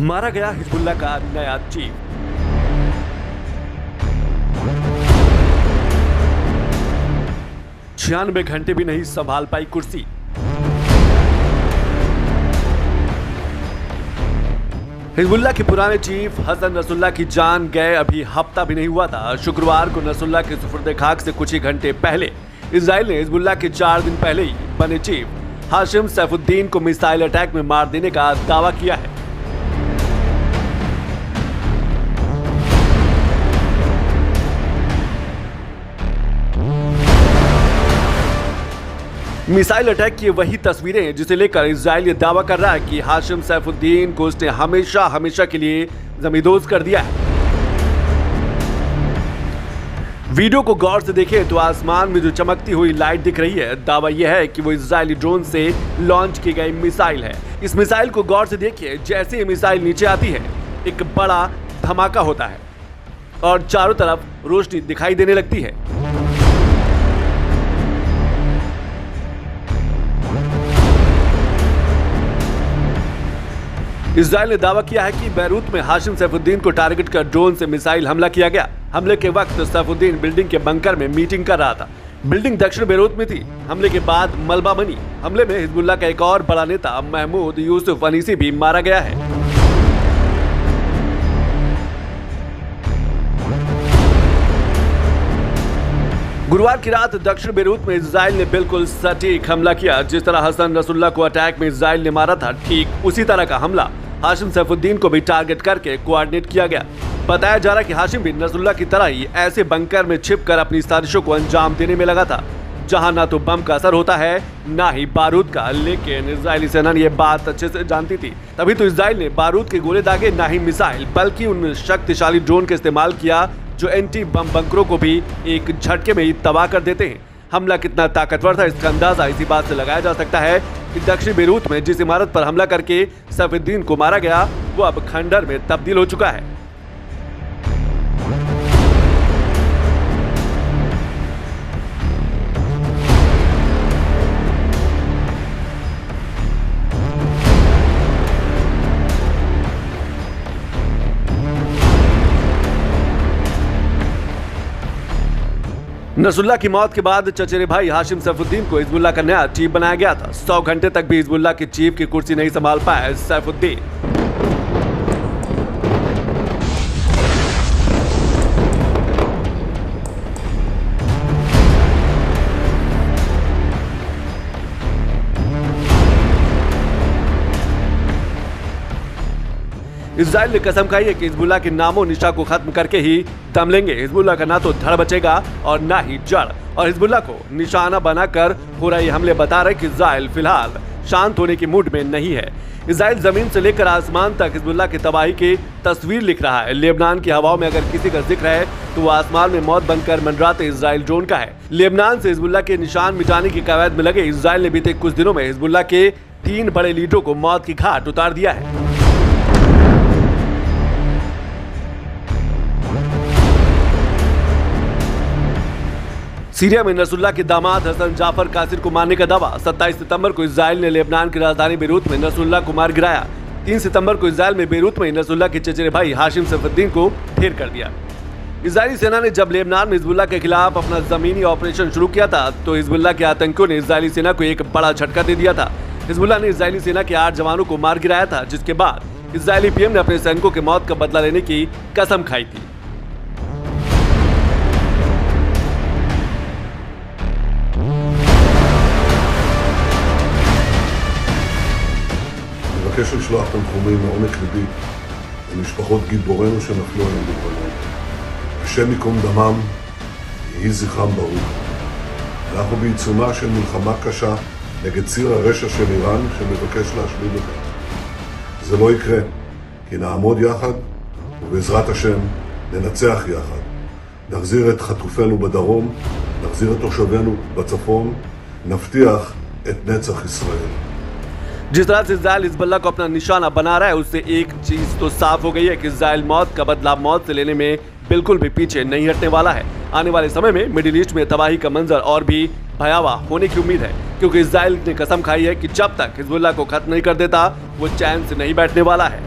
मारा गया हिजबुल्लाह का नया चीफ। छियानवे घंटे भी नहीं संभाल पाई कुर्सी। हिजबुल्लाह के पुराने चीफ हसन नसरुल्लाह की जान गए अभी हफ्ता भी नहीं हुआ था। शुक्रवार को नसरुल्लाह के सुपुर्द खाक से कुछ ही घंटे पहले इजराइल ने हिजबुल्लाह के 4 दिन पहले ही बने चीफ हाशिम सैफुद्दीन को मिसाइल अटैक में मार देने का दावा किया है। मिसाइल अटैक की वही तस्वीरें हैं जिसे लेकर इजराइल ये दावा कर रहा है कि हाशिम सैफुद्दीन को उसने हमेशा के लिए जमींदोज कर दिया है। वीडियो को गौर से देखें तो आसमान में जो चमकती हुई लाइट दिख रही है, दावा यह है कि वो इजरायली ड्रोन से लॉन्च की गई मिसाइल है। इस मिसाइल को गौर से देखिए, जैसे ही मिसाइल नीचे आती है एक बड़ा धमाका होता है और चारों तरफ रोशनी दिखाई देने लगती है। इजराइल ने दावा किया है कि बैरूत में हाशिम सैफुद्दीन को टारगेट कर ड्रोन से मिसाइल हमला किया गया। हमले के वक्त सैफुद्दीन बिल्डिंग के बंकर में मीटिंग कर रहा था। बिल्डिंग दक्षिण बैरूत में थी। हमले के बाद मलबा बनी। हमले में हिजबुल्लाह का एक और बड़ा नेता महमूद यूसुफ अनीसी भी मारा गया है। गुरुवार की रात दक्षिण बैरूत में इजराइल ने बिल्कुल सटीक हमला किया। जिस तरह हसन नसरुल्लाह को अटैक में इजराइल ने मारा था, ठीक उसी तरह का हमला हाशिम सैफुद्दीन को भी टारगेट करके कोऑर्डिनेट किया गया। बताया जा रहा है कि हाशिम भी नसरुल्लाह की तरह ही ऐसे बंकर में छिपकर अपनी साजिशों को अंजाम देने में लगा था, जहां ना तो बम का असर होता है ना ही बारूद का। लेकिन इजरायली सेना ने यह बात अच्छे से जानती थी, तभी तो इजराइल ने बारूद के गोले दागे, ना ही मिसाइल बल्कि उन शक्तिशाली ड्रोन का इस्तेमाल किया जो एंटी बम बंकरों को भी एक झटके में ही तबाह कर देते हैं। हमला कितना ताकतवर था इसका अंदाजा इसी बात से लगाया जा सकता है कि दक्षिण बैरूत में जिस इमारत पर हमला करके सैफुद्दीन को मारा गया वो अब खंडर में तब्दील हो चुका है। नसरुल्लाह की मौत के बाद चचेरे भाई हाशिम सैफुद्दीन को हिजबुल्लाह का नया चीफ बनाया गया था। 100 घंटे तक भी हिजबुल्लाह के चीफ की कुर्सी नहीं संभाल पाया सैफुद्दीन। इजराइल ने कसम खाई है कि हिजबुल्लाह के नामो निशा को खत्म करके ही दम लेंगे। हिजबुल्लाह का ना तो धड़ बचेगा और ना ही जड़। और हिजबुल्लाह को निशाना बनाकर हो रहे हमले बता रहे कि इजराइल फिलहाल शांत होने की मूड में नहीं है। इजराइल जमीन से लेकर आसमान तक हिजबुल्लाह की तबाही की तस्वीर लिख रहा है। लेबनान की हवाओं में अगर किसी का जिक्र है तो वो आसमान में मौत बनकर मंडराते इजराइल ड्रोन का है। लेबनान से हिजबुल्लाह के निशान मिटाने की कवायद में लगे इजराइल ने बीते कुछ दिनों में हिजबुल्लाह के 3 बड़े लीडरों को मौत की घाट उतार दिया है। सीरिया में नसरुल्लाह के दामाद हसन जाफर कासिर को मारने का दावा। 27 सितंबर को इजराइल ने लेबनान की राजधानी बैरूत में नसरुल्लाह को मार गिराया। 3 सितंबर को इजराइल में बैरूत में नसरुल्लाह के चचेरे भाई हाशिम सैफुद्दीन को ढेर कर दिया। इजरायली सेना ने जब लेबनान में हिजबुल्लाह के खिलाफ अपना जमीनी ऑपरेशन शुरू किया था तो हिजबुल्लाह के आतंकियों ने इजरायली सेना को एक बड़ा झटका दे दिया था। हिजबुल्लाह ने इजरायली सेना के 8 जवानों को मार गिराया था, जिसके बाद इजरायली पीएम ने अपने सैनिकों की मौत का बदला लेने की कसम खाई थी। מבקש לשלוח תנחומים מעומק ליבי למשפחות גיבורינו שנפלו עליהם בלבנון. השם ייקום דמם, יהי זכרם ברוך. אנחנו בעיצומה של מלחמה קשה נגד ציר הרשע של איראן שמבקש להשמיד אותה. זה לא יקרה, כי נעמוד יחד ובעזרת השם ננצח יחד. נחזיר את חטופינו בדרום, נחזיר את תושבינו בצפון, נבטיח את נצח ישראל. जिस तरह से इजराइल हिजबुल्लाह को अपना निशाना बना रहा है उससे एक चीज तो साफ हो गई है कि इजराइल मौत का बदला मौत से लेने में बिल्कुल भी पीछे नहीं हटने वाला है। आने वाले समय में मिडिल ईस्ट में तबाही का मंजर और भी भयावह होने की उम्मीद है, क्योंकि इजराइल ने कसम खाई है कि जब तक हिजबुल्लाह को खत्म नहीं कर देता वो चैन से नहीं बैठने वाला है।